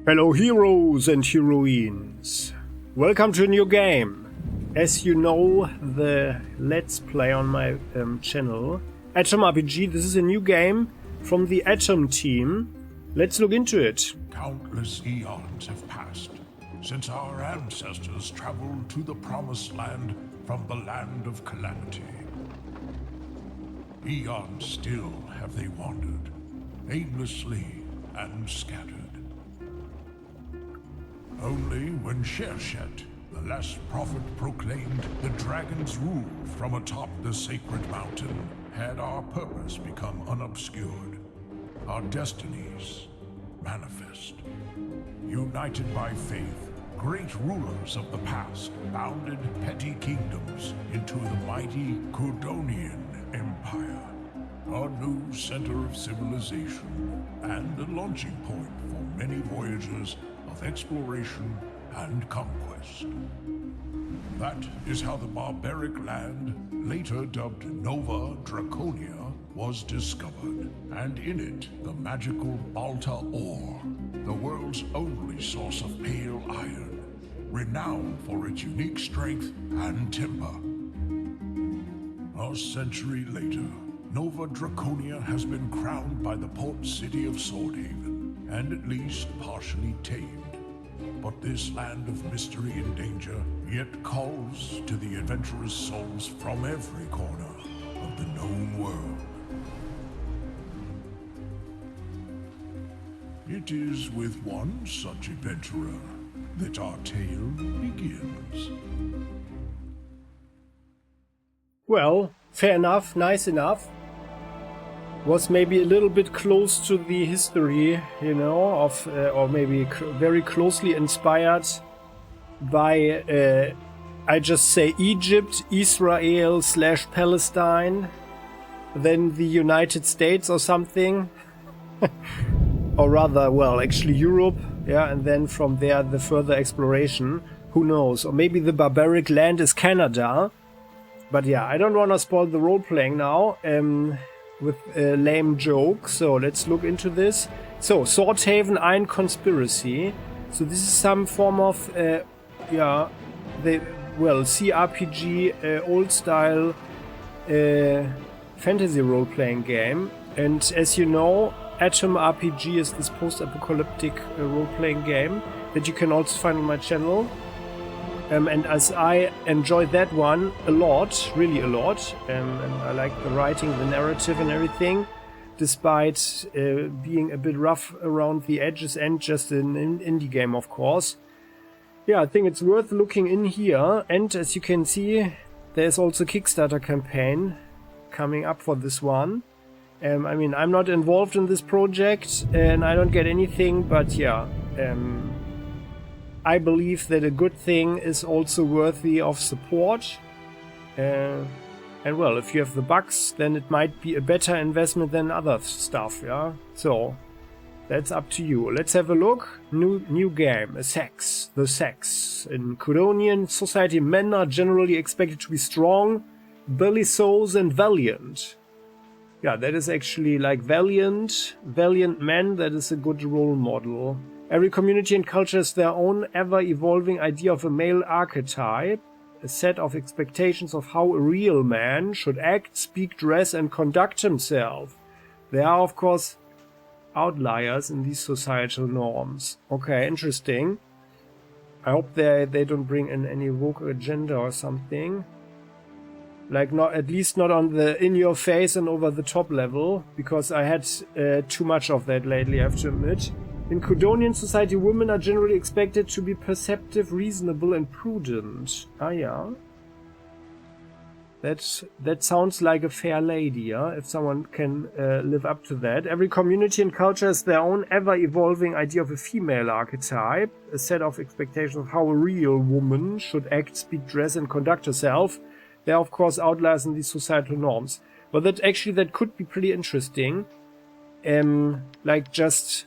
Hello heroes and heroines, welcome to a new game. As you know, the Let's Play on my channel, AtomRPG, this is a new game from the AtomTeam. Let's look into it. Countless eons have passed since our ancestors traveled to the Promised Land from the Land of Calamity. Eons still have they wandered, aimlessly and scattered. Only when Shershet, the last prophet, proclaimed the dragon's rule from atop the sacred mountain, had our purpose become unobscured, our destinies manifest. United by faith, great rulers of the past bounded petty kingdoms into the mighty Kudonian Empire, a new center of civilization and a launching point for many voyages of exploration and conquest. That is how the barbaric land, later dubbed Nova Draconia, was discovered, and in it the magical Balta ore, the world's only source of pale iron, renowned for its unique strength and temper. A century later, Nova Draconia has been crowned by the port city of Swordhaven, and at least partially tamed. But this land of mystery and danger yet calls to the adventurous souls from every corner of the known world. It is with one such adventurer that our tale begins. Well, fair enough, nice enough. Was maybe a little bit close to the history, you know, of or maybe very closely inspired by, I just say Egypt, Israel / Palestine, then the United States or something, or rather, well, actually Europe, yeah, and then from there the further exploration, who knows, or maybe the barbaric land is Canada, but yeah, I don't want to spoil the role-playing now, with a lame joke, so let's look into this. So, Swordhaven Iron Conspiracy. So this is some form of, CRPG, old-style fantasy role-playing game. And as you know, AtomRPG is this post-apocalyptic role-playing game that you can also find on my channel. And as I enjoyed that one a lot, really a lot, and I like the writing, the narrative and everything, despite being a bit rough around the edges and just an indie game, of course. Yeah, I think it's worth looking in here, and as you can see, there's also a Kickstarter campaign coming up for this one. I mean, I'm not involved in this project, and I don't get anything, but yeah, I believe that a good thing is also worthy of support. And well, if you have the bucks, then it might be a better investment than other stuff, yeah? So, that's up to you. Let's have a look. New game, The Sex. In Kudonian society, men are generally expected to be strong, bellicose and valiant. Yeah, that is actually like valiant men, that is a good role model. Every community and culture has their own ever-evolving idea of a male archetype, a set of expectations of how a real man should act, speak, dress and conduct himself. There are, of course, outliers in these societal norms. Okay, interesting. I hope they don't bring in any woke agenda or something. Like, not at least not on the in-your-face and over-the-top level, because I had too much of that lately, I have to admit. In Kudonian society, women are generally expected to be perceptive, reasonable, and prudent. Ah, yeah. That sounds like a fair lady, yeah? If someone can live up to that. Every community and culture has their own ever-evolving idea of a female archetype, a set of expectations of how a real woman should act, speak, dress, and conduct herself. There are, of course, outliers in these societal norms. But that could be pretty interesting. Like, just...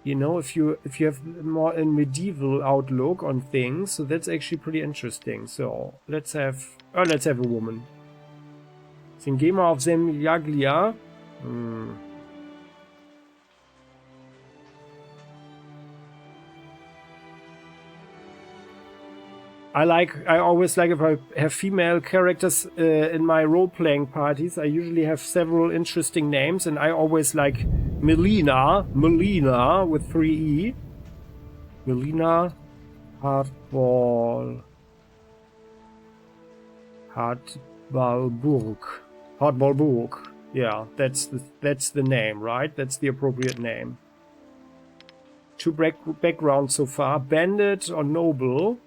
You know, if you have more a medieval outlook on things, so that's actually pretty interesting. So let's have a woman. Singema of Zemljaglia. I always like if I have female characters in my role-playing parties. I usually have several interesting names, and I always like Melina with 3E. Melina Hardball Burg. Yeah, that's the name, right? That's the appropriate name. 2 backgrounds so far: bandit or noble.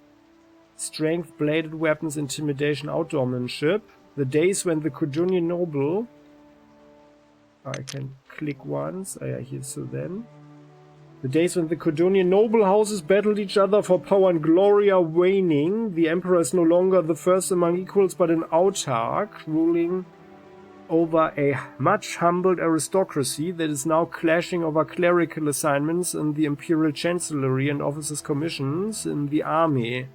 Strength, bladed weapons, intimidation, outdoormanship. The days when the Kudunian noble... I can click once. Yeah, here, so then. The days when the Kudunian noble houses battled each other for power and glory are waning. The emperor is no longer the first among equals, but an autarch, ruling over a much humbled aristocracy that is now clashing over clerical assignments in the imperial chancellery and officers' commissions in the army.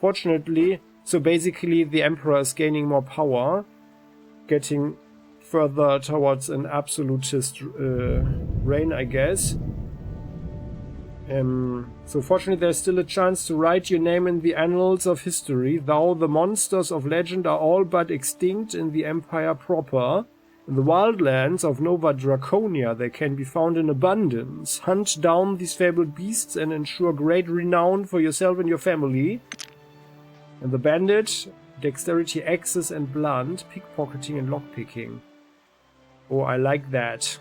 Fortunately, so basically the emperor is gaining more power, getting further towards an absolutist reign, I guess. So fortunately there's still a chance to write your name in the annals of history, though the monsters of legend are all but extinct in the empire proper. In the wildlands of Nova Draconia they can be found in abundance. Hunt down these fabled beasts and ensure great renown for yourself and your family. And the bandit, dexterity, axes and blunt, pickpocketing and lockpicking. Oh, I like that.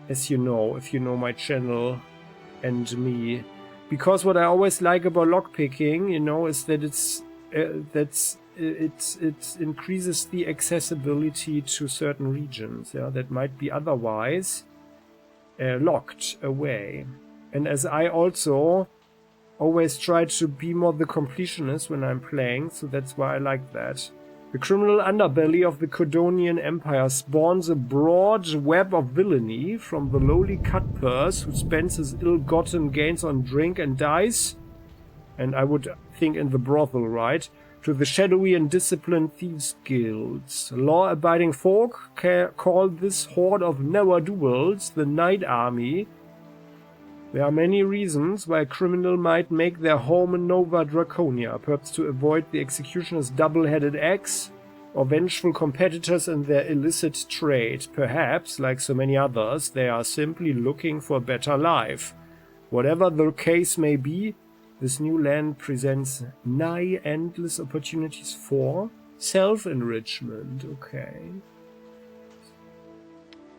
As you know, if you know my channel and me. Because what I always like about lockpicking, you know, is that it increases the accessibility to certain regions, yeah, that might be otherwise locked away. And as I also always try to be more the completionist when I'm playing, so that's why I like that. The criminal underbelly of the Kudonian Empire spawns a broad web of villainy, from the lowly cutpurse who spends his ill-gotten gains on drink and dice, and I would think in the brothel, right, to the shadowy and disciplined thieves' guilds. Law-abiding folk call this horde of ne'er-do-wells the Night Army. There are many reasons why a criminal might make their home in Nova Draconia, perhaps to avoid the executioner's double-headed axe, or vengeful competitors in their illicit trade. Perhaps, like so many others, they are simply looking for a better life. Whatever the case may be, this new land presents nigh endless opportunities for self-enrichment. Okay.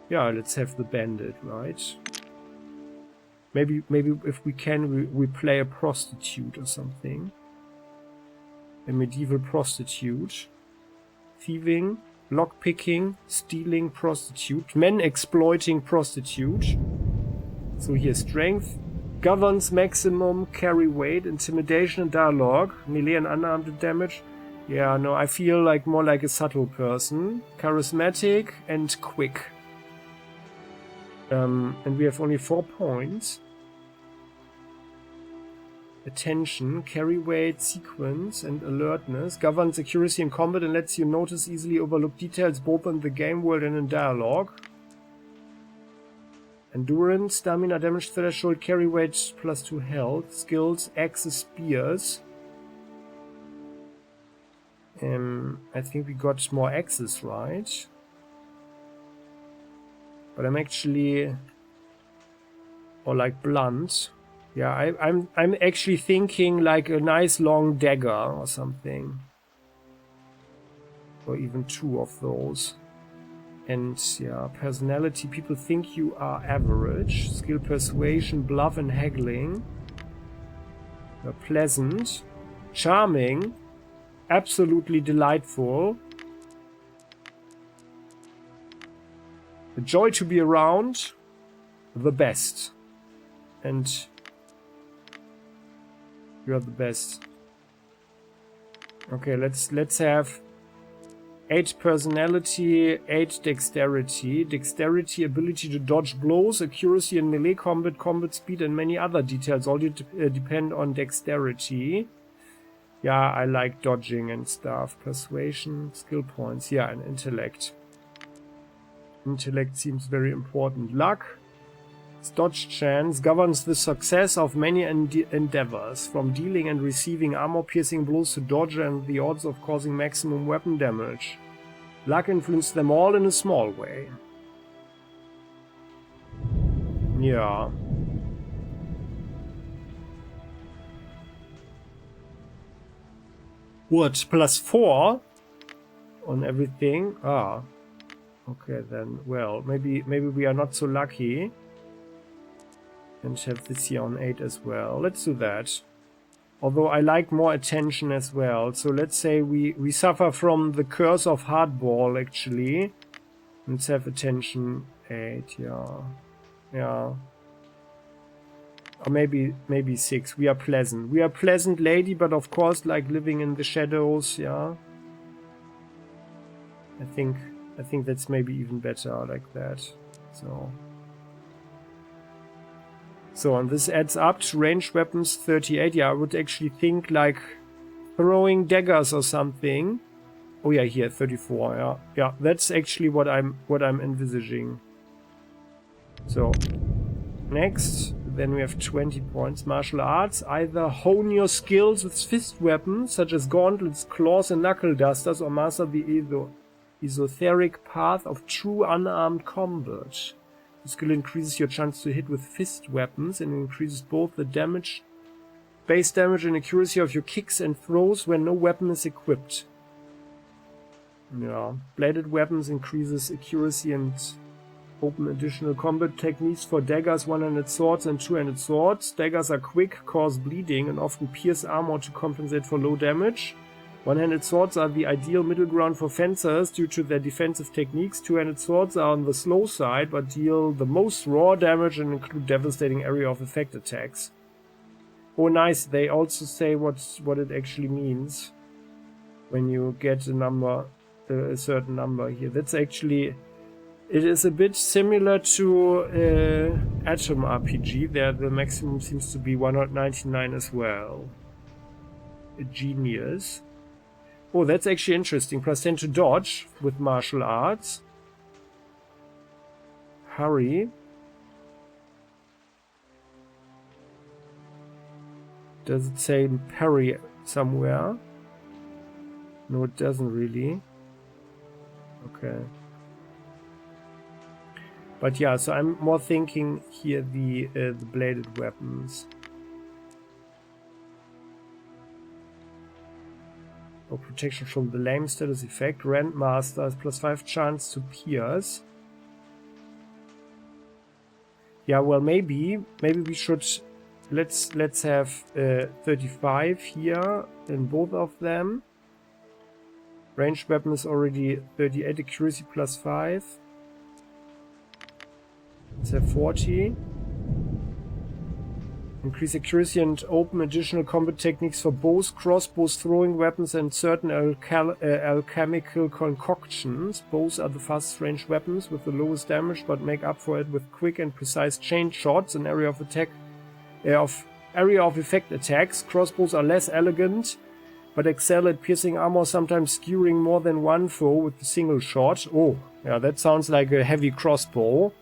Yeah, let's have the bandit, right? Maybe if we can, we play a prostitute or something. A medieval prostitute. Thieving, lockpicking, stealing prostitute, men exploiting prostitute. So here, strength, governs maximum carry weight, intimidation and dialogue, melee and unarmed damage. Yeah, no, I feel like more like a subtle person. Charismatic and quick. And we have only 4 points. Attention, carry weight, sequence, and alertness. Governs accuracy in combat and lets you notice easily overlooked details both in the game world and in dialogue. Endurance, stamina, damage threshold, carry weight, +2 health. Skills, axes, spears. I think we got more axes, right? But I'm actually, or like blunt. Yeah, I'm actually thinking like a nice long dagger or something, or even 2 of those. And yeah, personality. People think you are average. Skill, persuasion, bluff, and haggling. You're pleasant, charming, absolutely delightful. A joy to be around, the best. And you're the best. Okay, let's have 8 personality, 8 dexterity. Dexterity, ability to dodge blows, accuracy in melee combat, combat speed, and many other details. All depend on dexterity. Yeah, I like dodging and stuff. Persuasion, skill points. Yeah, and intellect. Intellect seems very important. Luck. Dodge chance governs the success of many endeavors, from dealing and receiving armor-piercing blows to dodge and the odds of causing maximum weapon damage. Luck influences them all in a small way. Yeah. What? +4 on everything? Ah. Okay then. Well, maybe we are not so lucky. And have this here on 8 as well. Let's do that. Although I like more attention as well. So let's say we suffer from the curse of hardball actually. Let's have attention 8, yeah. Yeah. Or maybe 6. We are pleasant. We are pleasant lady, but of course like living in the shadows, yeah. I think that's maybe even better like that. So, and this adds up to ranged weapons 38. Yeah, I would actually think like throwing daggers or something. Oh yeah, here 34. Yeah, yeah, that's actually what I'm envisaging. So next, then we have 20 points. Martial arts. Either hone your skills with fist weapons such as gauntlets, claws, and knuckle dusters, or master the esoteric path of true unarmed combat. The skill increases your chance to hit with fist weapons and increases both the damage, base damage and accuracy of your kicks and throws when no weapon is equipped. Yeah, bladed weapons increases accuracy and open additional combat techniques for daggers, one-handed swords and two-handed swords. Daggers are quick, cause bleeding and often pierce armor to compensate for low damage. One-handed swords are the ideal middle ground for fencers due to their defensive techniques. Two-handed swords are on the slow side but deal the most raw damage and include devastating area of effect attacks. Oh nice, they also say what it actually means when you get a certain number here. That's actually, it is a bit similar to AtomRPG. There the maximum seems to be 199 as well. A genius. Oh, that's actually interesting. +10 to dodge with martial arts. Hurry. Does it say parry somewhere? No, it doesn't really. Okay. But yeah, so I'm more thinking here the bladed weapons. Or protection from the lame status effect. Grandmaster has +5 chance to pierce. Yeah, well maybe we should let's have 35 here in both of them. Ranged weapon is already 38, accuracy +5. Let's have 40. Increase accuracy and open additional combat techniques for bows, crossbows, throwing weapons, and certain alchemical concoctions. Bows are the fastest ranged weapons with the lowest damage, but make up for it with quick and precise chain shots and area of effect attacks. Crossbows are less elegant, but excel at piercing armor, sometimes skewering more than one foe with a single shot. Oh, yeah, that sounds like a heavy crossbow.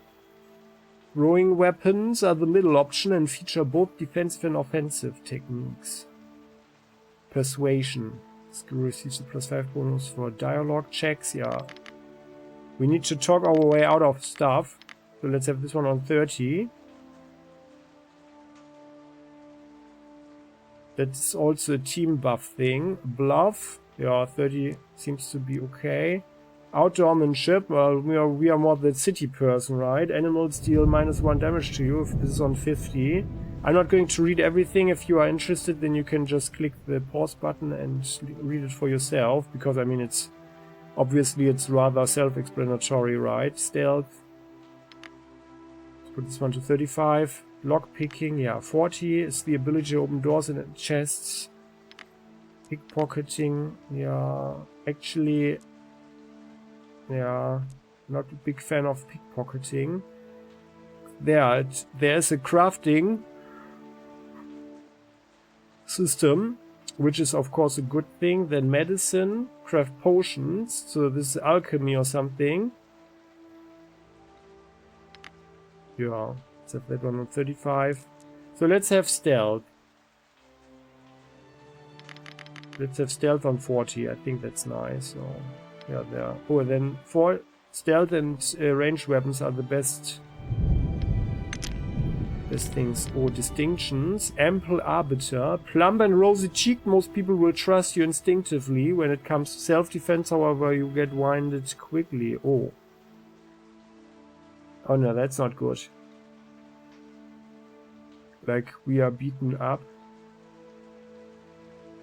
Throwing weapons are the middle option and feature both defensive and offensive techniques. Persuasion. Skill receives a +5 bonus for dialogue checks. Yeah. We need to talk our way out of stuff. So let's have this one on 30. That's also a team buff thing. Bluff. Yeah, 30 seems to be okay. Outdoormanship, well, we are more the city person, right? Animals deal -1 damage to you if this is on 50. I'm not going to read everything. If you are interested, then you can just click the pause button and read it for yourself, because I mean it's rather self-explanatory, right? Stealth. Let's put this one to 35. Lockpicking, yeah, 40 is the ability to open doors and chests. Pickpocketing, yeah, actually, yeah, not a big fan of pickpocketing. There's a crafting system, which is of course a good thing. Then medicine, craft potions, so this is alchemy or something. Yeah, Let's have that one on 35. So let's have stealth. Let's have stealth on 40. I think that's nice. So yeah, there. Oh, and then for stealth and ranged weapons are the best things. Oh, distinctions. Ample arbiter. Plump and rosy cheeked. Most people will trust you instinctively. When it comes to self-defense, however, you get winded quickly. Oh. Oh no, that's not good. Like, we are beaten up.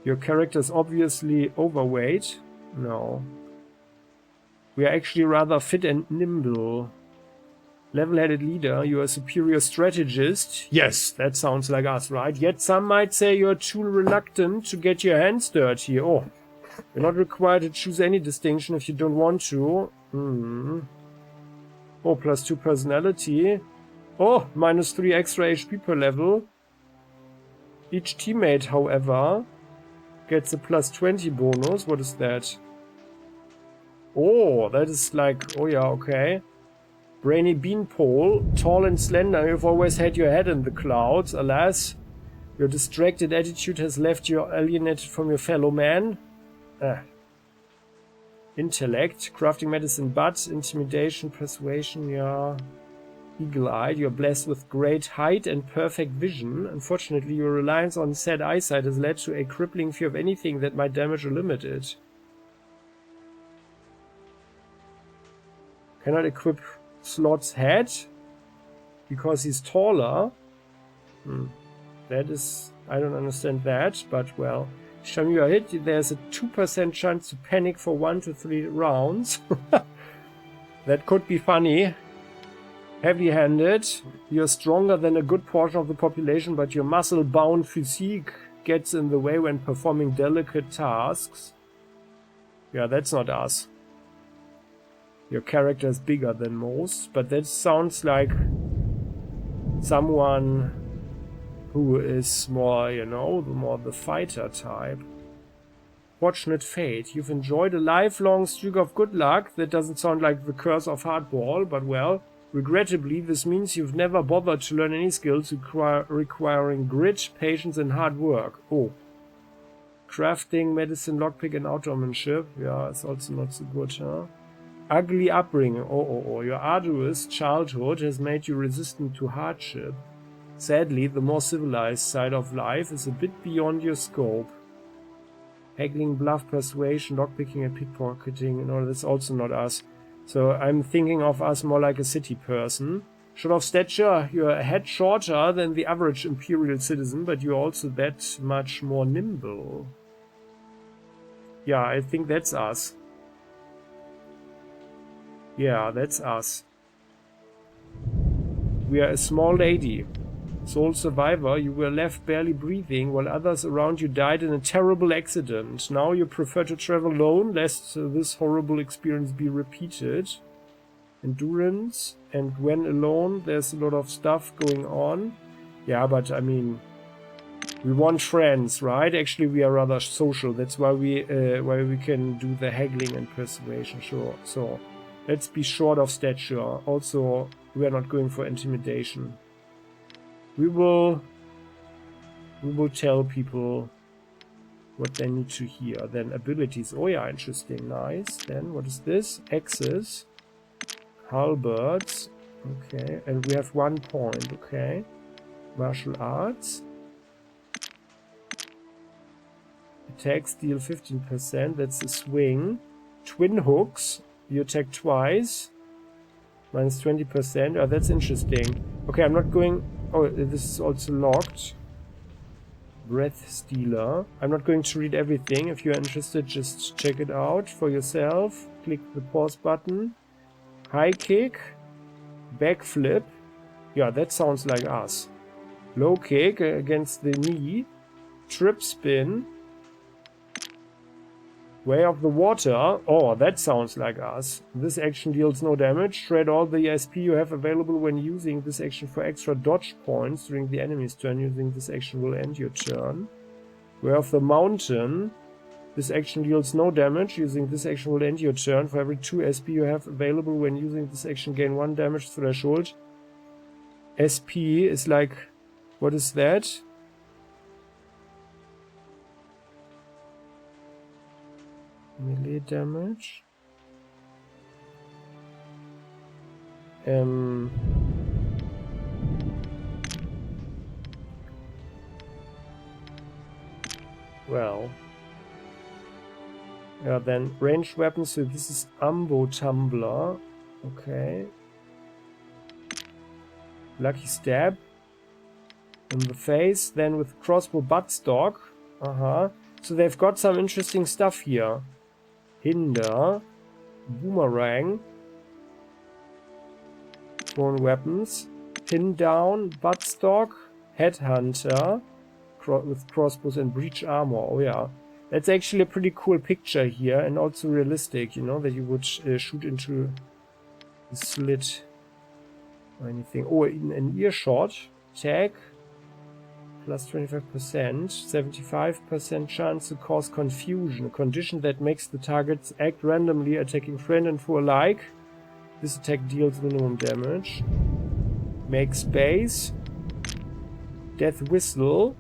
Your character is obviously overweight. No. We are actually rather fit and nimble. Level-headed leader, you are a superior strategist. Yes, that sounds like us, right? Yet some might say you're too reluctant to get your hands dirty. Oh, you're not required to choose any distinction if you don't want to. Oh, +2 personality. Oh, -3 extra HP per level. Each teammate, however, gets a +20 bonus. What is that? Oh, that is like... Oh yeah, okay. Brainy beanpole, tall and slender, you've always had your head in the clouds. Alas, your distracted attitude has left you alienated from your fellow man. Intellect, crafting medicine, but intimidation, persuasion, yeah. Eagle-eyed, you're blessed with great height and perfect vision. Unfortunately, your reliance on sad eyesight has led to a crippling fear of anything that might damage or limit it. Cannot equip Slot's head because he's taller. That is... I don't understand that, but well. Sham you are hit, there's a 2% chance to panic for 1 to 3 rounds. That could be funny. Heavy-handed, you're stronger than a good portion of the population, but your muscle-bound physique gets in the way when performing delicate tasks. Yeah, that's not us. Your character is bigger than most, but that sounds like someone who is more, you know, more the fighter type. Fortunate fate. You've enjoyed a lifelong streak of good luck. That doesn't sound like the curse of hardball, but well, regrettably, this means you've never bothered to learn any skills requiring grit, patience, and hard work. Oh. Crafting, medicine, lockpick, and outdoormanship. Yeah, it's also not so good, huh? Ugly upbringing. Oh. Your arduous childhood has made you resistant to hardship. Sadly, the more civilized side of life is a bit beyond your scope. Haggling, bluff, persuasion, lockpicking, and pickpocketing. No, that's also not us. So I'm thinking of us more like a city person. Short of stature, you're a head shorter than the average imperial citizen, but you're also that much more nimble. Yeah, I think that's us. Yeah, that's us. We are a small lady. Sole survivor, you were left barely breathing while others around you died in a terrible accident. Now you prefer to travel alone, lest this horrible experience be repeated. Endurance, and when alone, there's a lot of stuff going on. Yeah, but I mean, we want friends, right? Actually, we are rather social. That's why we can do the haggling and persuasion. Sure. So let's be short of stature. Also, we are not going for intimidation. We will tell people what they need to hear. Then abilities. Oh yeah, interesting. Nice. Then what is this? Axes. Halberds. Okay. And we have 1 point. Okay. Martial arts. Attacks deal 15%. That's a swing. Twin hooks. You attack twice. Minus 20%. Oh, that's interesting. Okay, I'm not going... Oh, this is also locked. Breath Stealer. I'm not going to read everything. If you're interested, just check it out for yourself. Click the pause button. High kick. Backflip. Yeah, that sounds like us. Low kick against the knee. Trip spin. Way of the water. Oh, that sounds like us. This action deals no damage. Trade all the SP you have available when using this action for extra dodge points during the enemy's turn. Using this action will end your turn. Way of the mountain. This action deals no damage. Using this action will end your turn. For every 2 SP you have available when using this action, gain 1 damage threshold. SP is like, what is that? Melee damage. Well. Yeah, then ranged weapons, so this is Ambo Tumbler. Okay. Lucky Stab. In the face, then with crossbow buttstock. So they've got some interesting stuff here. Hinder. Boomerang. Thrown weapons. Pin down. Buttstock. Headhunter. With crossbows and breach armor. Oh yeah. That's actually a pretty cool picture here, and also realistic, you know, that you would shoot into the slit or anything. Oh, in an earshot. Tag. Plus 25%. 75% chance to cause confusion. A condition that makes the targets act randomly, attacking friend and foe alike. This attack deals minimum damage. Make space. Death whistle.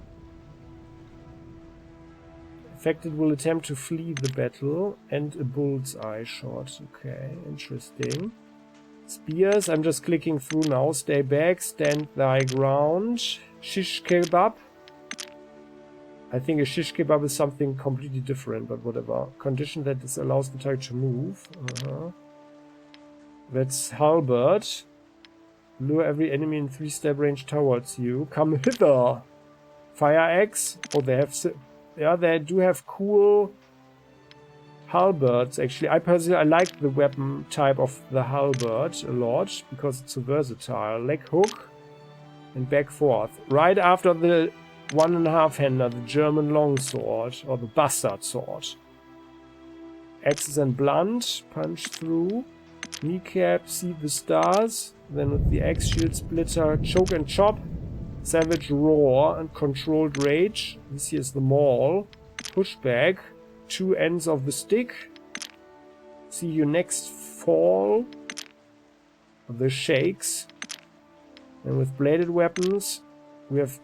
Affected will attempt to flee the battle, and a bullseye shot. Okay, interesting. Spears, I'm just clicking through now. Stay back, stand thy ground. Shish kebab. I think a shish kebab is something completely different, but whatever. Condition that this allows the target to move. That's halberd. Lure every enemy in 3-step range towards you. Come hither. Fire axe. Oh, they have... Yeah, they do have cool halberds, actually. I personally like the weapon type of the halberd a lot, because it's so versatile. Leg hook and back forth. Right after the 1.5-hander, the German longsword, or the bastard sword. Axes and blunt, punch through. Kneecap, see the stars. Then with the axe, shield splitter, choke and chop. Savage roar and controlled rage. This here is the maul. Pushback. 2 ends of the stick. See you next fall. The shakes. And with bladed weapons, we have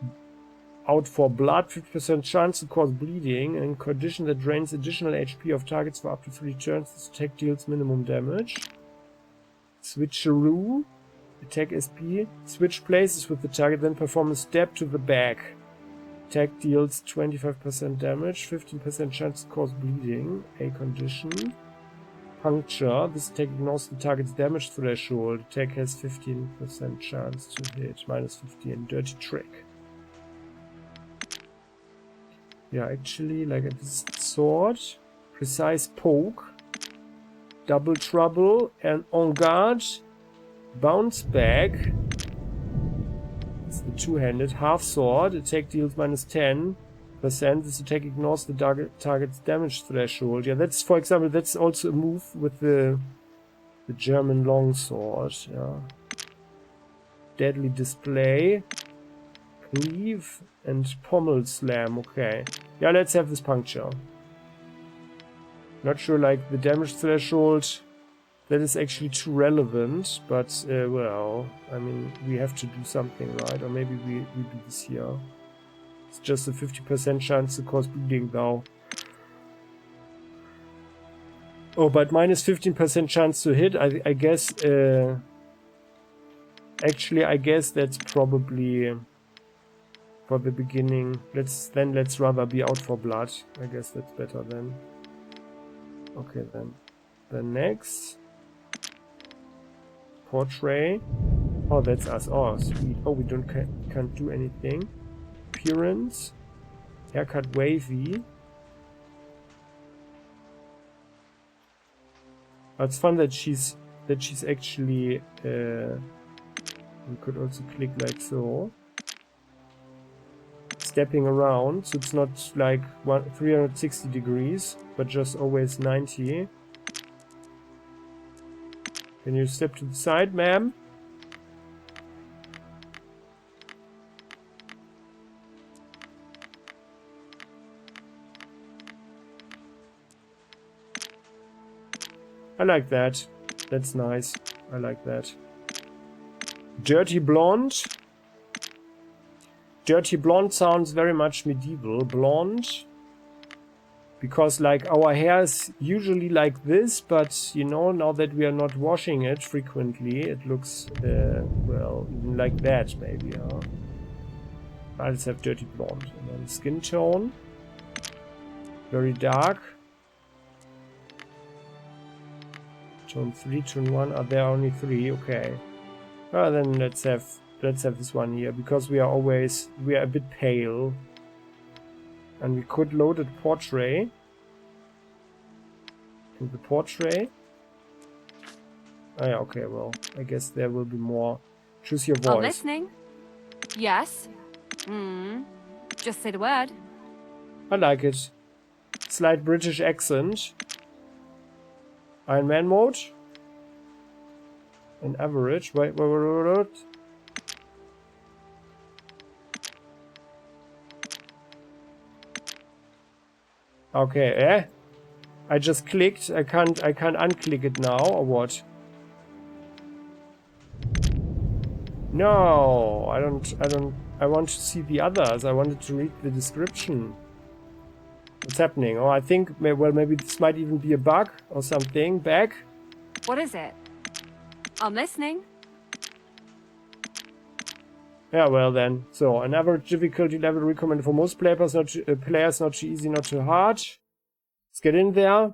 out for blood, 50% chance to cause bleeding, and condition that drains additional HP of targets for up to 3 turns. This attack deals minimum damage. Switcheroo. Attack SP. Switch places with the target, then perform a stab to the back. Attack deals 25% damage, 15% chance to cause bleeding. A condition. Puncture. This attack ignores the target's damage threshold. Attack has 15% chance to hit. Minus 15. Dirty trick. Yeah, actually, like this sword. Precise poke. Double trouble. And on guard. Bounce back. It's the 2-handed. Half sword. Attack deals minus 10%. This attack ignores the target's damage threshold. Yeah, that's, for example, that's also a move with the German longsword. Yeah. Deadly display. Cleave and pommel slam. Okay. Yeah, let's have this puncture. Not sure, like, the damage threshold... That is actually too relevant, but, well, I mean, we have to do something, right? Or maybe we do this here. It's just a 50% chance to cause bleeding, though. Oh, but minus 15% chance to hit, I guess, actually, I guess that's probably for the beginning. Let's rather be out for blood. I guess that's better then. Okay, then. The next... Portrait. Oh, that's us. Oh, sweet. Oh, we can't do anything. Appearance. Haircut wavy. Oh, it's fun that she's actually. We could also click like so. Stepping around, so it's not like 360 degrees, but just always 90. Can you step to the side, ma'am? I like that. That's nice. I like that. Dirty blonde. Dirty blonde sounds very much medieval. Blonde. Because like our hair is usually like this, but you know, now that we are not washing it frequently, it looks, well, even like that maybe. Let's have dirty blonde. And then skin tone. Very dark. Tone 3, tone 1. Are there only 3? Okay. Well, then let's have this one here, because we are a bit pale. And we could load a portrait. In the portrait. Oh yeah, okay, well, I guess there will be more. Choose your voice. I'm listening. Yes. Just say the word. I like it. Slight British accent. Iron Man mode. And average. Wait. Okay, I just clicked. I can't unclick it now, or what? No, I want to see the others. I wanted to read the description. What's happening? Oh, I think, well, maybe this might even be a bug or something. Back. What is it? I'm listening. Yeah, well then. So, an average difficulty level recommended for most players, not too easy, not too hard. Let's get in there.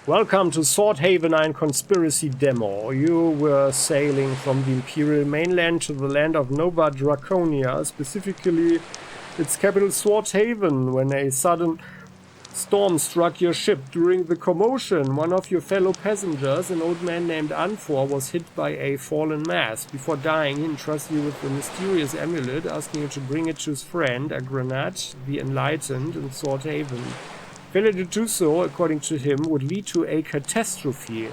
Welcome to Swordhaven, ein conspiracy demo. You were sailing from the Imperial mainland to the land of Nova Draconia, specifically its capital Swordhaven, when a sudden storm struck your ship. During the commotion, one of your fellow passengers, an old man named Anfor, was hit by a fallen mast. Before dying, he entrusted you with a mysterious amulet, asking you to bring it to his friend, Agranat, the Enlightened, in Swordhaven. Failure to do so, according to him, would lead to a catastrophe.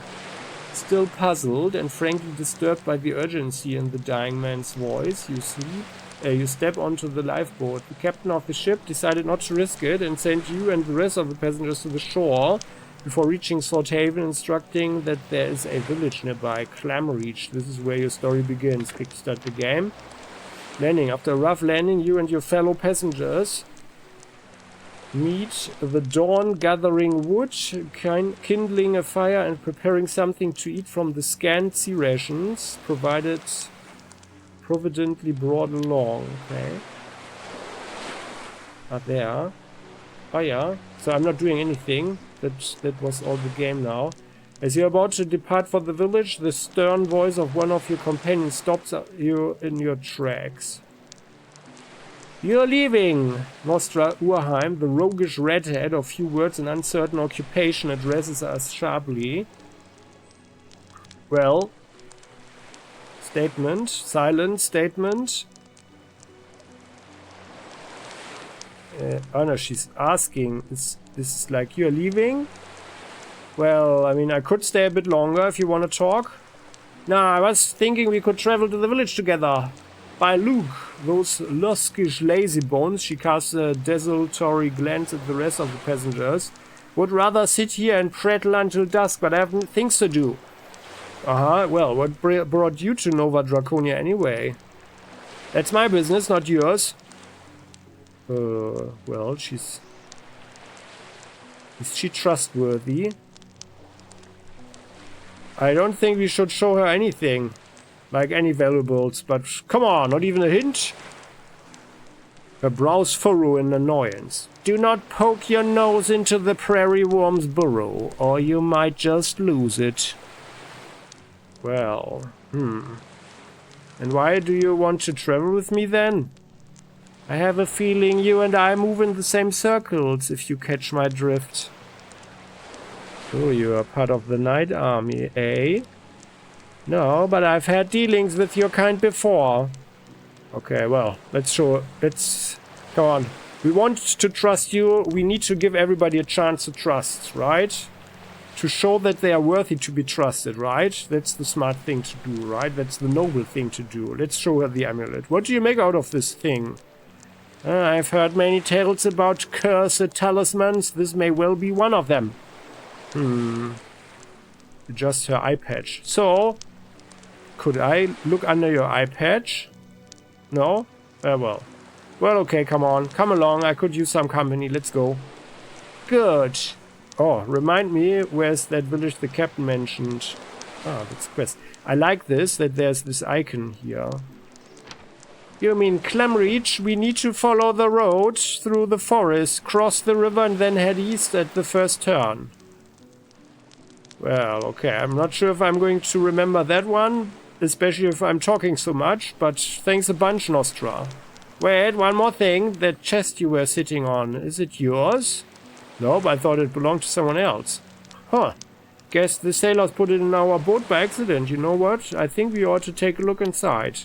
Still puzzled and frankly disturbed by the urgency in the dying man's voice, you step onto the lifeboat. The captain of the ship decided not to risk it and sent you and the rest of the passengers to the shore before reaching Swordhaven, instructing that there is a village nearby, Clamreach. This is where your story begins. Kickstart the game. Landing. After a rough landing, you and your fellow passengers meet the dawn, gathering wood, kindling a fire and preparing something to eat from the scant sea rations providently brought along. Okay. Are there? Oh yeah. So I'm not doing anything. That was all the game now. As you're about to depart for the village, the stern voice of one of your companions stops you in your tracks. You're leaving! Nostra Urheim, the roguish redhead of few words and uncertain occupation, addresses us sharply. Well, statement, silent statement. Oh no, she's asking, this is like, you're leaving? Well, I mean, I could stay a bit longer if you want to talk. Nah, I was thinking we could travel to the village together. By Luke, those luskish lazybones, she casts a desultory glance at the rest of the passengers, would rather sit here and prattle until dusk, but I have things to do. Well, what brought you to Nova Draconia anyway? That's my business, not yours. Well, is she trustworthy? I don't think we should show her anything. Like any valuables, but come on, not even a hint? Her brows furrow in annoyance. Do not poke your nose into the prairie worm's burrow, or you might just lose it. Well, And why do you want to travel with me then? I have a feeling you and I move in the same circles, if you catch my drift. Oh, you are part of the Night Army, eh? No, but I've had dealings with your kind before. Okay, well, come on. We want to trust you. We need to give everybody a chance to trust, right? To show that they are worthy to be trusted, right? That's the smart thing to do, right? That's the noble thing to do. Let's show her the amulet. What do you make out of this thing? I've heard many tales about cursed talismans. This may well be one of them. Just her eye patch. So, could I look under your eye patch? No? Well. Well, okay, come on. Come along. I could use some company. Let's go. Good. Oh, remind me, where's that village the captain mentioned? Ah, that's quest. I like this, that there's this icon here. You mean Clamreach? We need to follow the road through the forest, cross the river, and then head east at the first turn. Well, okay, I'm not sure if I'm going to remember that one, especially if I'm talking so much, but thanks a bunch, Nostra. Wait, one more thing. That chest you were sitting on, is it yours? Nope, I thought it belonged to someone else. Huh. Guess the sailors put it in our boat by accident. You know what? I think we ought to take a look inside.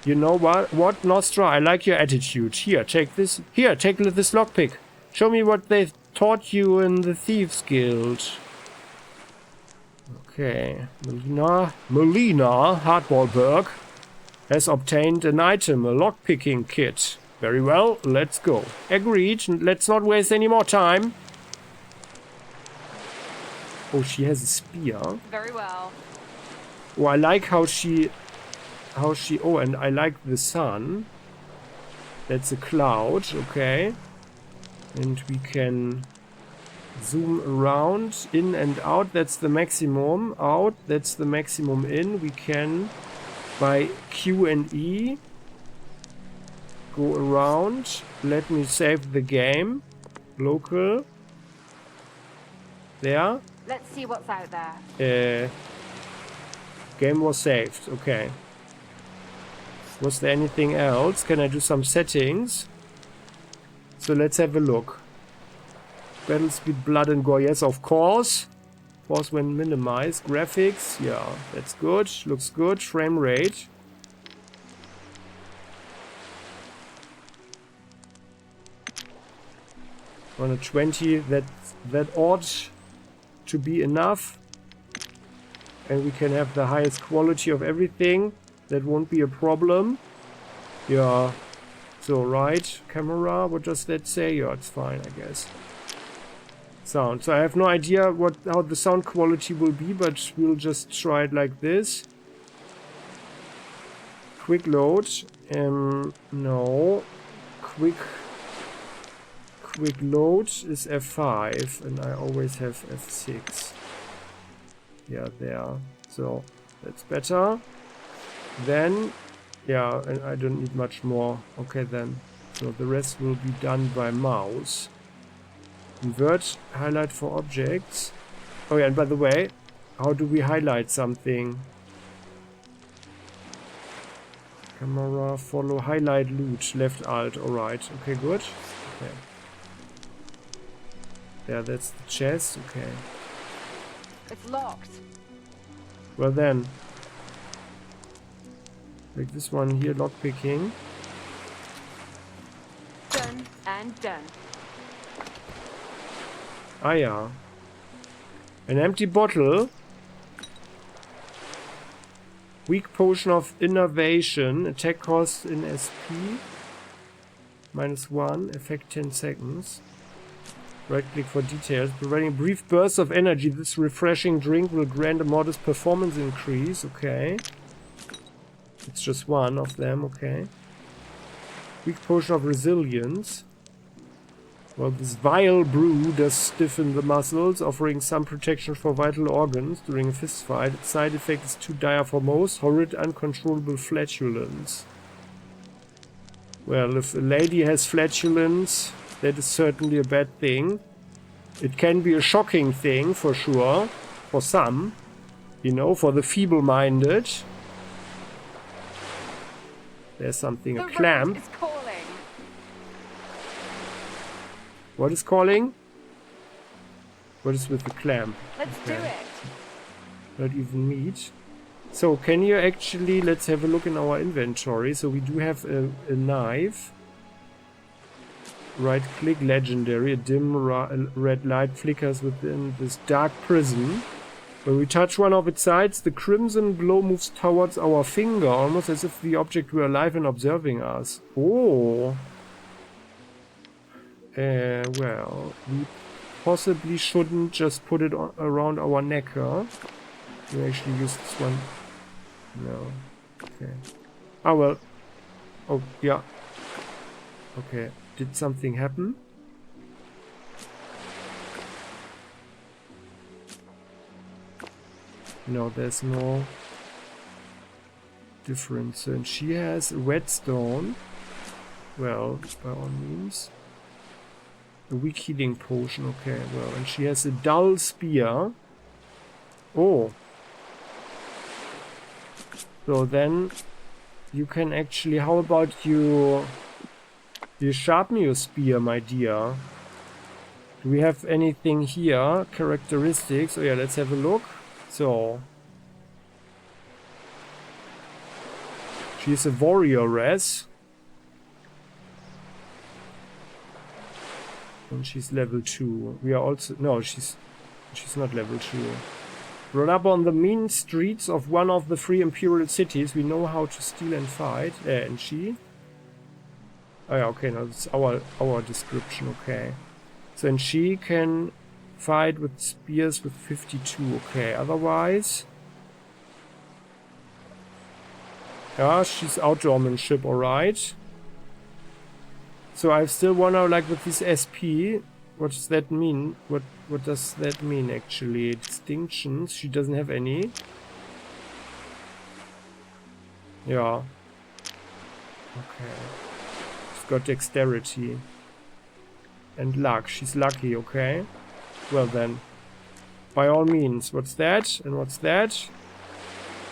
You know what, Nostra? I like your attitude. Here, take this. Here, take this lockpick. Show me what they taught you in the Thieves Guild. Okay. Melina Hardballberg has obtained an item, a lockpicking kit. Very well, let's go. Agreed. Let's not waste any more time. Oh, she has a spear. Very well. Oh, I like how she... Oh, and I like the sun. That's a cloud, okay. And we can zoom around, in and out. That's the maximum. Out, that's the maximum in. We can, by Q and E, go around. Let me save the game. Local. There. Let's see what's out there. Game was saved. Okay. Was there anything else? Can I do some settings? So let's have a look. Battle speed, blood and gore. Yes, of course. Force when minimized. Graphics. Yeah, that's good. Looks good. Frame rate. 120. That ought to be enough. And we can have the highest quality of everything. That won't be a problem. Yeah. So, right. Camera. What does that say? Yeah, it's fine, I guess. Sound. So I have no idea how the sound quality will be, but we'll just try it like this. Quick load. No. Quick load is F5, and I always have F6. Yeah, there. So that's better. Then, yeah, and I don't need much more. Okay, then. So the rest will be done by mouse. Invert, highlight for objects. Oh yeah, and by the way, how do we highlight something? Camera, follow, highlight, loot, left alt. Alright, okay, good. Okay. Yeah, that's the chest, okay. It's locked. Well then. Like this one here, lockpicking. Done and done. Ah yeah. An empty bottle. Weak potion of innervation. Attack cost in SP. -1. Effect 10 seconds. Right click for details. Providing a brief burst of energy. This refreshing drink will grant a modest performance increase. Okay. It's just one of them, okay. Weak potion of resilience. Well, this vile brew does stiffen the muscles, offering some protection for vital organs during a fist fight. Its side effect is too dire for most. Horrid, uncontrollable flatulence. Well, if a lady has flatulence, that is certainly a bad thing. It can be a shocking thing, for sure. For some. You know, for the feeble-minded. There's something, a clamp. Is calling. What is calling? What is with the clamp? Let's do it. Not even meat. So can you actually, let's have a look in our inventory. So we do have a knife. Right click, legendary. A dim red light flickers within this dark prison. When we touch one of its sides, the crimson glow moves towards our finger, almost as if the object were alive and observing us. Oh. Well, we possibly shouldn't just put it around our neck, huh? We actually use this one. No. Okay. Oh well. Oh, yeah. Okay. Did something happen? No, there's no difference. And she has a whetstone. Well, by all means. A weak healing potion. Okay, well. And she has a dull spear. Oh. So then you can actually... How about you sharpen your spear, my dear? Do we have anything here? Characteristics. Oh yeah, let's have a look. So, she's a warrioress, and she's level 2. We are also she's not level 2. Brought up on the mean streets of one of the 3 imperial cities, we know how to steal and fight. And she? Oh yeah, okay, now that's our description. Okay, so and she can fight with spears with 52, okay, otherwise... Yeah, she's outdoormanship, alright. So I still wonder, like, with this SP, what does that mean? What does that mean, actually? Distinctions, she doesn't have any. Yeah. Okay. She's got dexterity. And luck, she's lucky, okay. Well then, by all means, what's that? And what's that?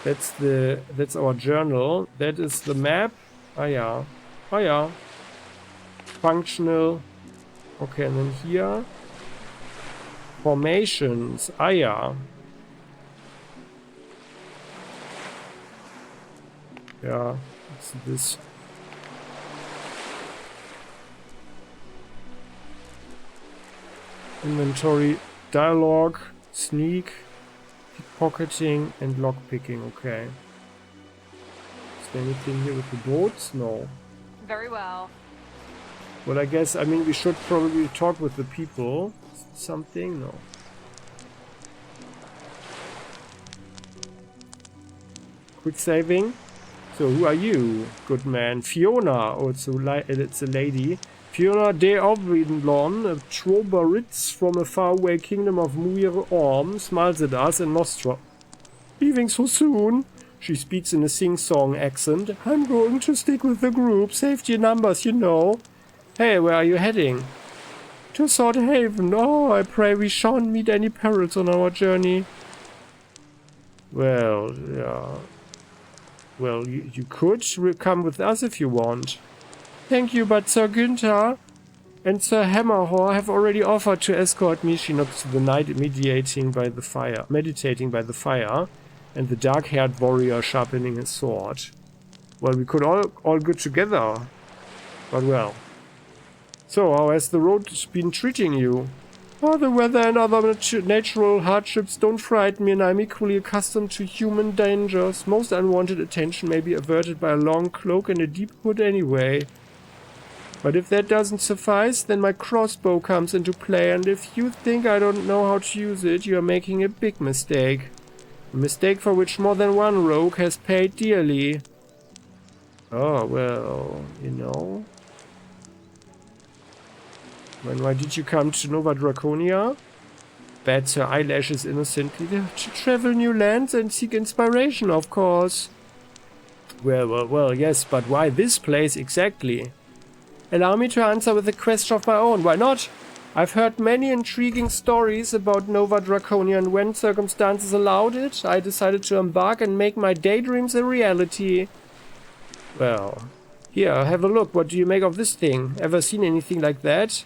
That's our journal. That is the map. Ah yeah. Ah yeah. Functional. Okay, and then here. Formations. Ah yeah. Yeah, what's this? Inventory, dialogue, sneak, pickpocketing, and lockpicking. Okay. Is there anything here with the boats? No. Very well. Well, I guess, I mean, we should probably talk with the people. Something? No. Quick saving. So, who are you? Good man. Fiona. Oh, it's a lady. Fiona de Ovidlon, a Trobaritz from a faraway kingdom of Muir Orm, smiles at us and Nostra. Leaving so soon? She speaks in a sing-song accent. I'm going to stick with the group. Safety in numbers, you know. Hey, where are you heading? To Swordhaven. Oh, I pray we shan't meet any perils on our journey. Well, yeah. Well, you could come with us if you want. Thank you, but Sir Günther and Sir Hammerhor have already offered to escort me. She nods to the knight meditating by the fire, and the dark-haired warrior sharpening his sword. Well, we could all go together, but well. So, how has the road been treating you? Oh, the weather and other natural hardships don't frighten me, and I'm equally accustomed to human dangers. Most unwanted attention may be averted by a long cloak and a deep hood anyway. But if that doesn't suffice, then my crossbow comes into play, and if you think I don't know how to use it, you are making a big mistake. A mistake for which more than one rogue has paid dearly. Oh, well, you know. Then why did you come to Nova Draconia? Bats her eyelashes innocently. To travel new lands and seek inspiration, of course. Well, yes, but why this place exactly? Allow me to answer with a question of my own. Why not? I've heard many intriguing stories about Nova Draconia, and when circumstances allowed it, I decided to embark and make my daydreams a reality. Well, here, have a look. What do you make of this thing? Ever seen anything like that?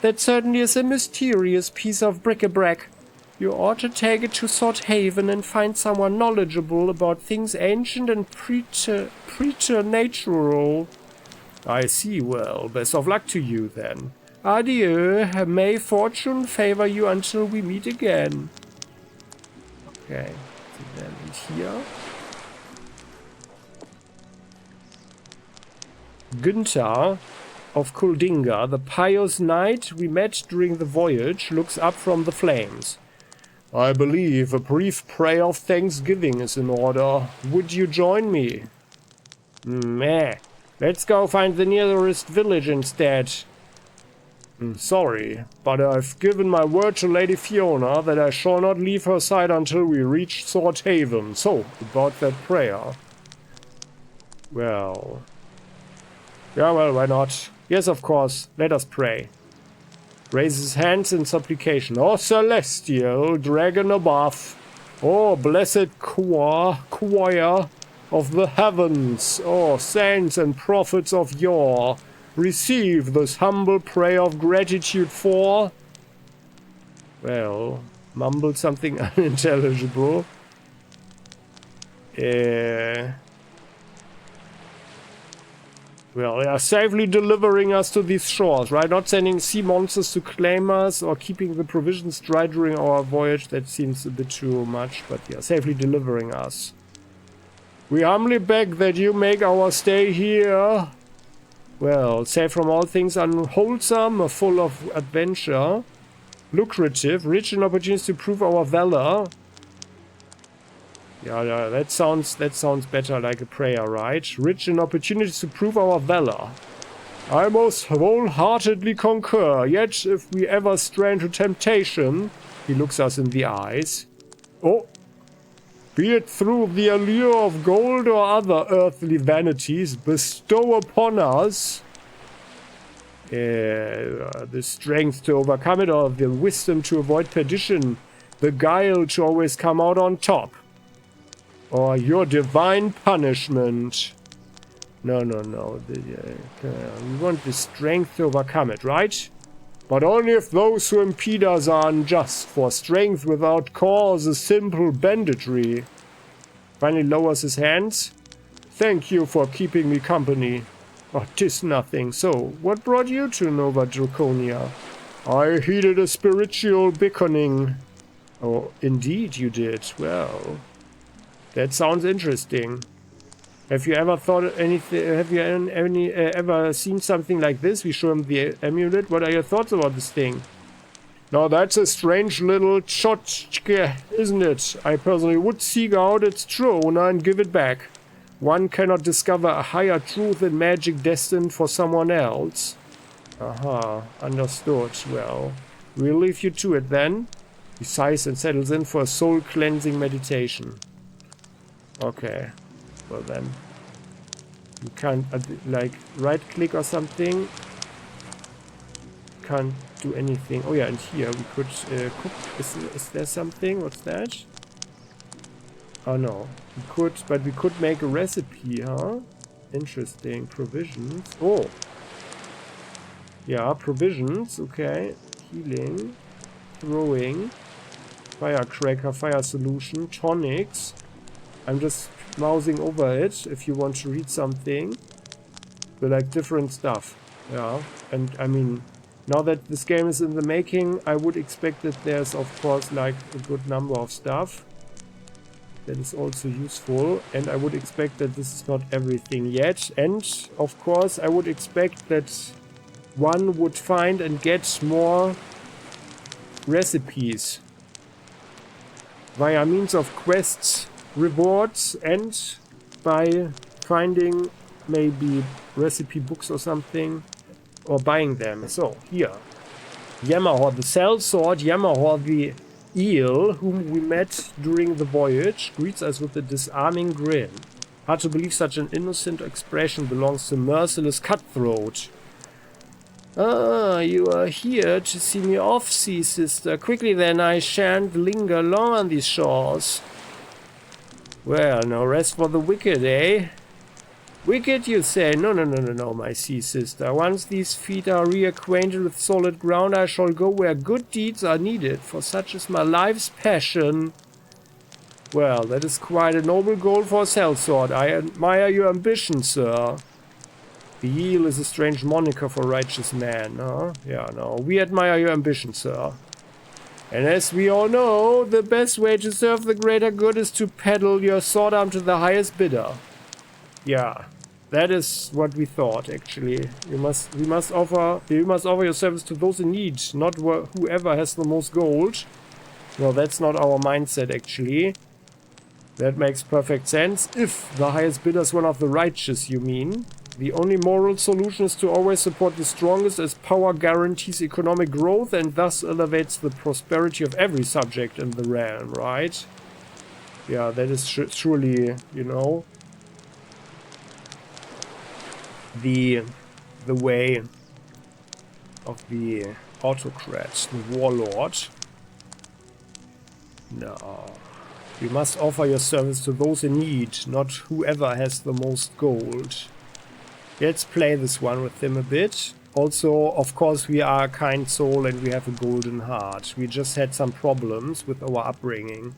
That certainly is a mysterious piece of bric-a-brac. You ought to take it to Swordhaven and find someone knowledgeable about things ancient and preternatural. I see. Well, best of luck to you then. Adieu. May fortune favor you until we meet again. Okay, so then here. Günther of Kuldinga, the pious knight we met during the voyage, looks up from the flames. I believe a brief prayer of thanksgiving is in order. Would you join me? Meh. Let's go find the nearest village instead. Sorry, but I've given my word to Lady Fiona that I shall not leave her side until we reach Swordhaven. So, about that prayer. Well... Yeah, well, why not? Yes, of course. Let us pray. Raises hands in supplication. Oh, celestial dragon above. Oh, blessed choir of the heavens. Oh, saints and prophets of yore. Receive this humble prayer of gratitude for... Well, mumbled something unintelligible. Well, they are safely delivering us to these shores, right? Not sending sea monsters to claim us or keeping the provisions dry during our voyage. That seems a bit too much, but yeah, safely delivering us. We humbly beg that you make our stay here, well, safe from all things unwholesome, full of adventure, lucrative, rich in opportunities to prove our valor. Yeah, that sounds better like a prayer, right? Rich in opportunities to prove our valor. I most wholeheartedly concur, yet if we ever stray into temptation, he looks us in the eyes. Oh, be it through the allure of gold or other earthly vanities, bestow upon us the strength to overcome it, or the wisdom to avoid perdition, the guile to always come out on top. Or your divine punishment. No. We want the strength to overcome it, right? But only if those who impede us are unjust, for strength without cause is simple banditry. Finally lowers his hands. Thank you for keeping me company. Oh, 'tis nothing. So, what brought you to Nova Draconia? I heeded a spiritual beckoning. Oh, indeed you did. Well... That sounds interesting. Have you ever thought anything? Have you ever seen something like this? We show him the amulet. What are your thoughts about this thing? Now that's a strange little tchotchke, isn't it? I personally would seek out its throne and give it back. One cannot discover a higher truth in magic destined for someone else. Aha, understood. Well, we'll leave you to it then. He sighs and settles in for a soul-cleansing meditation. Okay, well then, you can't, like, right-click or something, can't do anything. Oh yeah, and here we could cook. Is there something? What's that? Oh no, we could, but we could make a recipe, huh? Interesting, provisions. Oh! Yeah, provisions, okay. Healing, throwing, firecracker, fire solution, tonics. I'm just mousing over it if you want to read something. But like different stuff. Yeah. And I mean, now that this game is in the making, I would expect that there's of course like a good number of stuff that is also useful. And I would expect that this is not everything yet. And of course I would expect that one would find and get more recipes via means of quests, rewards, and by finding maybe recipe books or something, or buying them. So, here. Yamahor the sellsword, Yamahor the eel, whom we met during the voyage, greets us with a disarming grin. Hard to believe such an innocent expression belongs to merciless cutthroat. Ah, you are here to see me off, sea sister. Quickly then, I shan't linger long on these shores. Well, no rest for the wicked, eh? Wicked, you say? No, my sea sister. Once these feet are reacquainted with solid ground, I shall go where good deeds are needed, for such is my life's passion. Well, that is quite a noble goal for a sellsword. I admire your ambition, sir. The eel is a strange moniker for righteous man, huh? Yeah, no. We admire your ambition, sir. And as we all know, the best way to serve the greater good is to peddle your sword arm to the highest bidder. Yeah, that is what we thought, actually. You must offer your service to those in need, not whoever has the most gold. No, that's not our mindset, actually. That makes perfect sense. If the highest bidder is one of the righteous, you mean. The only moral solution is to always support the strongest, as power guarantees economic growth and thus elevates the prosperity of every subject in the realm, right? Yeah, that is surely, you know, the way of the autocrat, the warlord. No. You must offer your service to those in need, not whoever has the most gold. Let's play this one with him a bit. Also, of course, we are a kind soul and we have a golden heart. We just had some problems with our upbringing.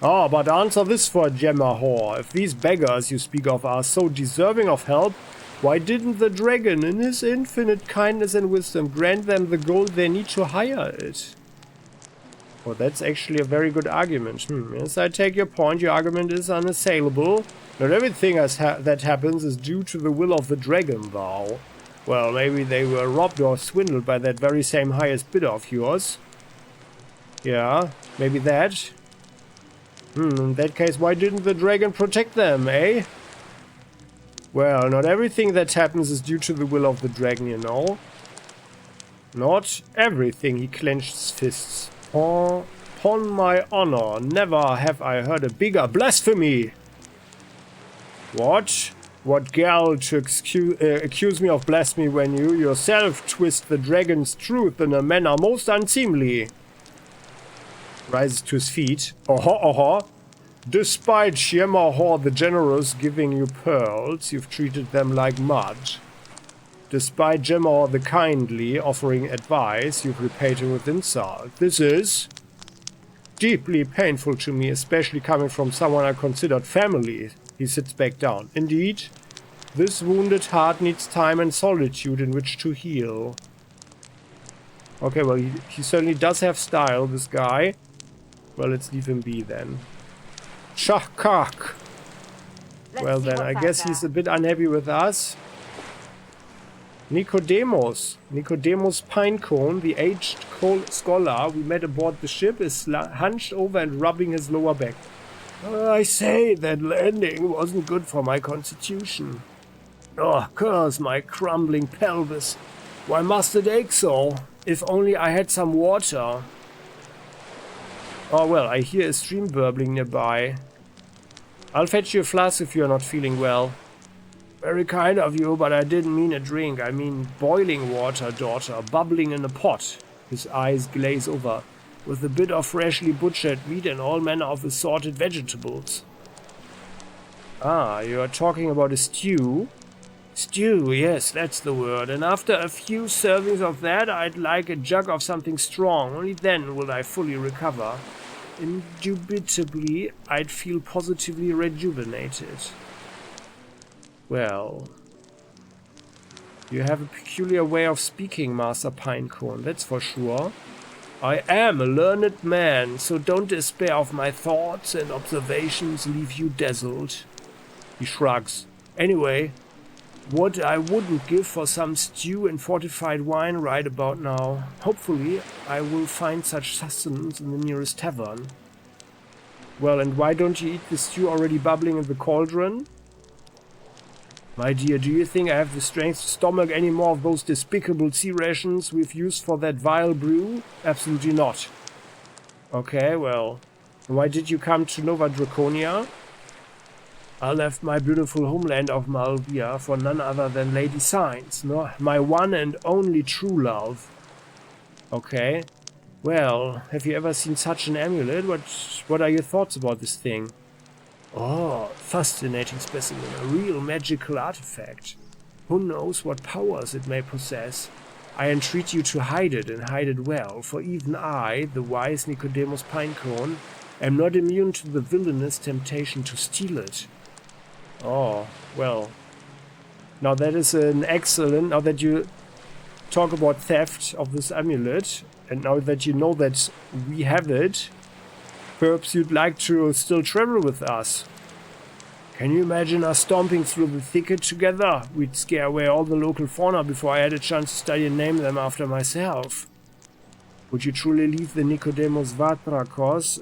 Oh, but answer this for Gemahor. If these beggars you speak of are so deserving of help, why didn't the dragon, in his infinite kindness and wisdom, grant them the gold they need to hire it? Well, that's actually a very good argument. Yes, I take your point. Your argument is unassailable. Not everything that happens is due to the will of the dragon, though. Well, maybe they were robbed or swindled by that very same highest bidder of yours. Yeah, maybe that. In that case, why didn't the dragon protect them, eh? Well, not everything that happens is due to the will of the dragon, you know. Not everything, he clenched his fists. Upon my honor, never have I heard a bigger blasphemy! What? What gall to accuse me of blasphemy when you yourself twist the dragon's truth in a manner most unseemly? Rises to his feet. Despite Shemahor the generous giving you pearls, you've treated them like mud. Despite Gemahor the kindly offering advice, you've repaid him with insult. This is deeply painful to me, especially coming from someone I considered family. He sits back down. Indeed, this wounded heart needs time and solitude in which to heal. Okay, well, he certainly does have style, this guy. Well, let's leave him be then. Shahkak! Well then, I guess he's a bit unhappy with us. Nicodemus Pinecone, the aged scholar we met aboard the ship, is hunched over and rubbing his lower back. I say, that landing wasn't good for my constitution. Oh, curse my crumbling pelvis. Why must it ache so? If only I had some water. Oh well, I hear a stream burbling nearby. I'll fetch you a flask if you're not feeling well. Very kind of you, but I didn't mean a drink. I mean boiling water, daughter, bubbling in a pot. His eyes glaze over, with a bit of freshly butchered meat and all manner of assorted vegetables. Ah, you are talking about a stew? Stew, yes, that's the word. And after a few servings of that, I'd like a jug of something strong. Only then will I fully recover. Indubitably, I'd feel positively rejuvenated. Well, you have a peculiar way of speaking, Master Pinecone, that's for sure. I am a learned man, so don't despair of my thoughts and observations leave you dazzled. He shrugs. Anyway, what I wouldn't give for some stew and fortified wine right about now. Hopefully, I will find such sustenance in the nearest tavern. Well, and why don't you eat the stew already bubbling in the cauldron? My dear, do you think I have the strength to stomach any more of those despicable sea rations we've used for that vile brew? Absolutely not. Okay, well, why did you come to Nova Draconia? I left my beautiful homeland of Malvia for none other than Lady Science, my one and only true love. Okay, well, have you ever seen such an amulet? What are your thoughts about this thing? Oh, fascinating specimen, a real magical artifact. Who knows what powers it may possess? I entreat you to hide it, and hide it well, for even I, the wise Nicodemus Pinecone, am not immune to the villainous temptation to steal it. Oh, well. Now that is an excellent, now that you talk about theft of this amulet, and now that you know that we have it, perhaps you'd like to still travel with us. Can you imagine us stomping through the thicket together? We'd scare away all the local fauna before I had a chance to study and name them after myself. Would you truly leave the Nicodemus Vatrakos,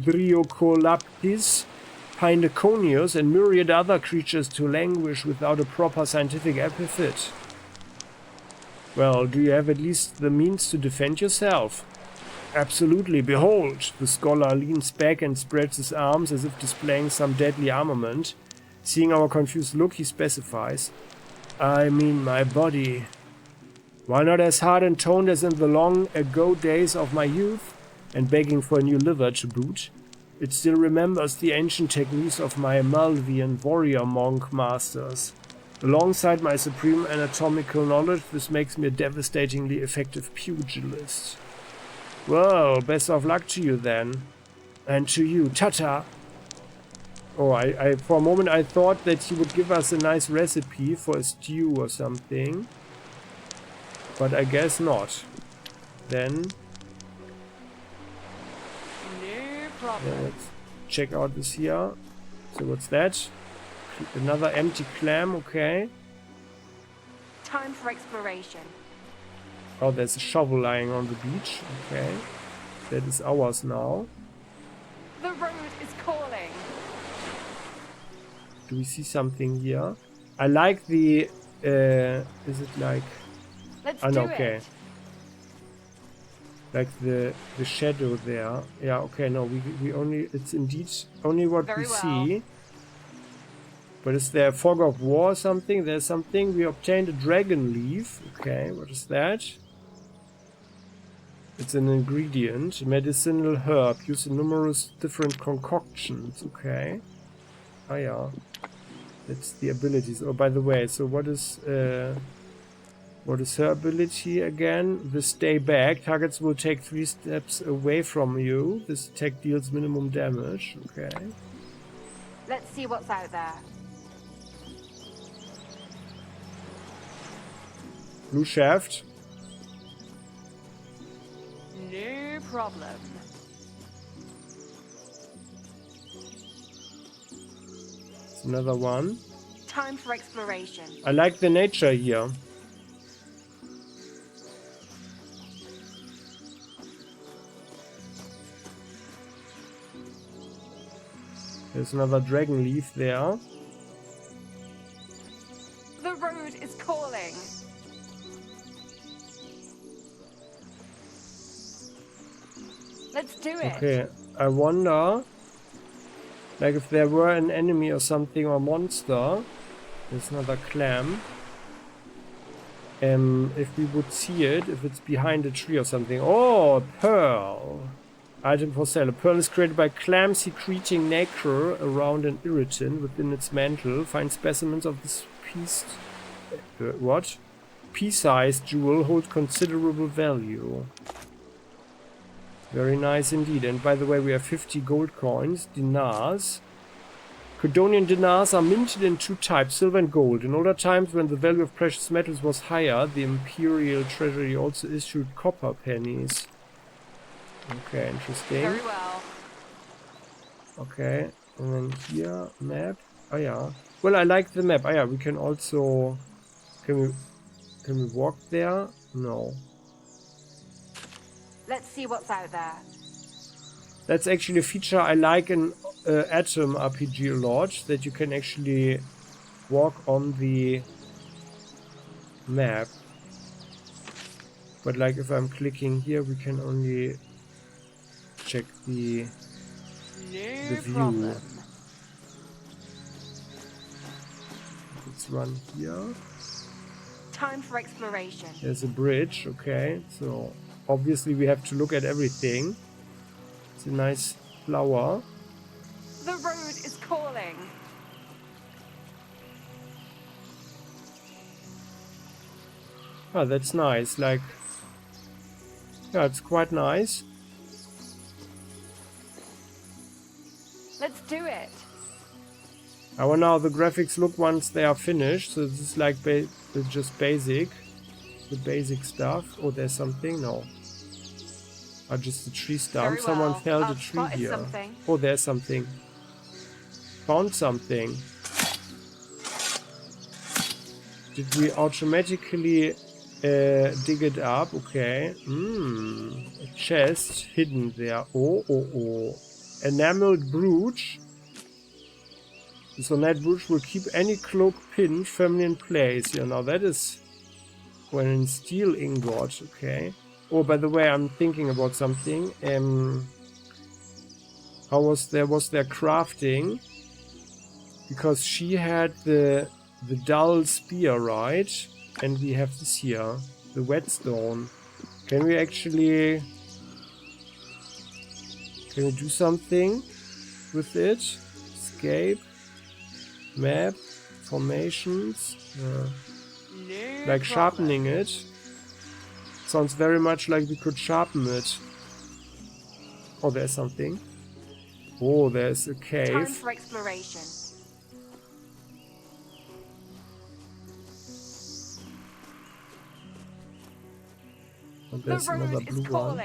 Driocolaptis, Pinaconius, and myriad other creatures to languish without a proper scientific epithet. Well, do you have at least the means to defend yourself? Absolutely. Behold! The scholar leans back and spreads his arms as if displaying some deadly armament. Seeing our confused look, he specifies. I mean my body. While not as hard and toned as in the long ago days of my youth, and begging for a new liver to boot, it still remembers the ancient techniques of my Malvian warrior monk masters. Alongside my supreme anatomical knowledge, this makes me a devastatingly effective pugilist. Well, best of luck to you then. And to you, Tata! Oh, I for a moment I thought that he would give us a nice recipe for a stew or something. But I guess not. Then... No problem. let's check out this here. So what's that? Another empty clam, okay. Time for exploration. Oh, there's a shovel lying on the beach. Okay. That is ours now. The road is calling. Do we see something here? I like the... is it like... Let's no, do okay. it. Like the shadow there. Yeah, okay, no, we only... It's indeed only what Very we well. see. But is there a fog of war or something? There's something. We obtained a dragon leaf. Okay, what is that? It's an ingredient. A medicinal herb used in numerous different concoctions. Okay. Oh yeah. That's the abilities. Oh, by the way, so what is her ability again? The stay back. Targets will take 3 steps away from you. This attack deals minimum damage. Okay. Let's see what's out there. Blue shaft. No problem. It's another one. Time for exploration. I like the nature here. There's another dragon leaf there. The road is calling. Let's do it. Okay, I wonder, like if there were an enemy or something or monster. There's another clam. If we would see it, if it's behind a tree or something. Oh, a pearl. Item for sale. A pearl is created by clam secreting nacre around an irritant within its mantle. Find specimens of this piece. What? Pea-sized jewel hold considerable value. Very nice indeed. And by the way, we have 50 gold coins, dinars. Credonian dinars are minted in 2 types, silver and gold. In older times, when the value of precious metals was higher, the imperial treasury also issued copper pennies. Okay, interesting. Very well. Okay, and then here, map. Oh yeah. Well, I like the map. Oh yeah, we can also... Can we walk there? No. Let's see what's out there. That's actually a feature I like in Atom RPG a lot, that you can actually walk on the map. But like if I'm clicking here, we can only check the view. Problem. Let's run here. Time for exploration. There's a bridge, okay, so obviously we have to look at everything. It's a nice flower. The road is calling. Oh, that's nice, like... Yeah, it's quite nice. Let's do it. I wonder how the graphics look once they are finished. So this is like just basic. The basic stuff. Oh, there's something? No. Oh, just the tree stump. Very Someone well. felled a I've tree spotted here. something. Oh, there's something. Found something. Did we automatically dig it up? Okay. A chest hidden there. Oh. Enameled brooch. So that bush will keep any cloak pin firmly in place. Yeah, now that is when in steel ingot. Okay. Oh, by the way, I'm thinking about something. How was their crafting? Because she had the dull spear, right? And we have this here, the whetstone. Can we do something with it? Escape, map, formations, like sharpening it. Sounds very much like we could sharpen it. Oh, there's something. Oh, there's a cave. Time for exploration. And there's another blue one.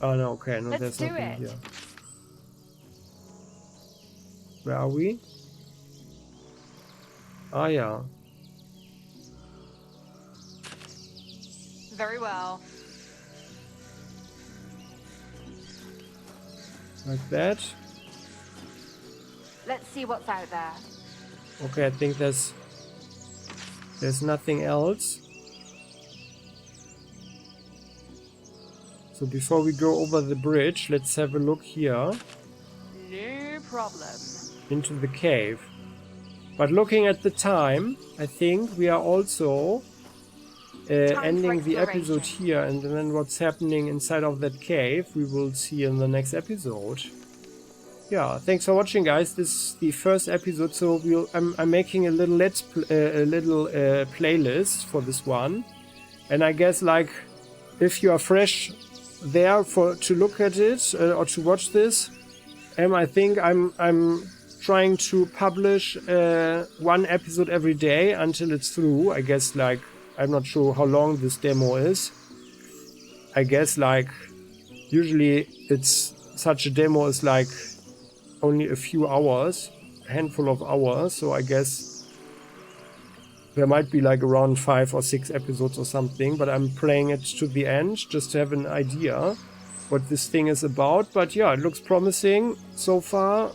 Oh no, okay, no, there's nothing here. Where are we? Ah, yeah. Very well. Like that. Let's see what's out there. Okay, I think there's nothing else. So before we go over the bridge, let's have a look here. No problem. Into the cave. But looking at the time, I think we are also ending the episode here, and then what's happening inside of that cave we will see in the next episode. Yeah, thanks for watching, guys. This is the first episode, so I'm making a little playlist for this one, and I guess like if you are fresh there to look at it or to watch this, I think I'm trying to publish one episode every day until it's through. I guess like I'm not sure how long this demo is. I guess like usually such a demo is like only a few hours, a handful of hours, so I guess there might be like around 5 or 6 episodes or something, but I'm playing it to the end just to have an idea what this thing is about. But yeah, it looks promising so far,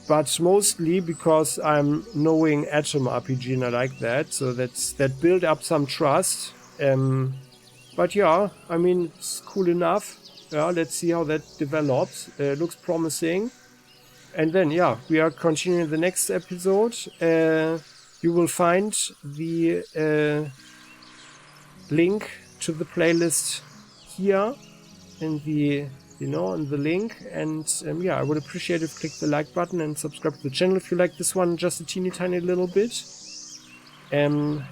but mostly because I'm knowing Atom RPG and I like that, so that build up some trust. But yeah, I mean, it's cool enough. Yeah, let's see how that develops. Looks promising. And then, yeah, we are continuing the next episode. You will find the link to the playlist here in the in the link. And yeah, I would appreciate if you click the like button and subscribe to the channel if you like this one just a teeny tiny little bit. And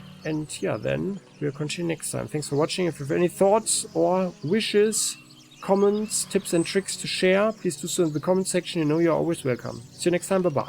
yeah, then we'll continue next time. Thanks for watching. If you have any thoughts or wishes, comments, tips and tricks to share, please do so in the comment section. You know you're always welcome. See you next time. Bye-bye.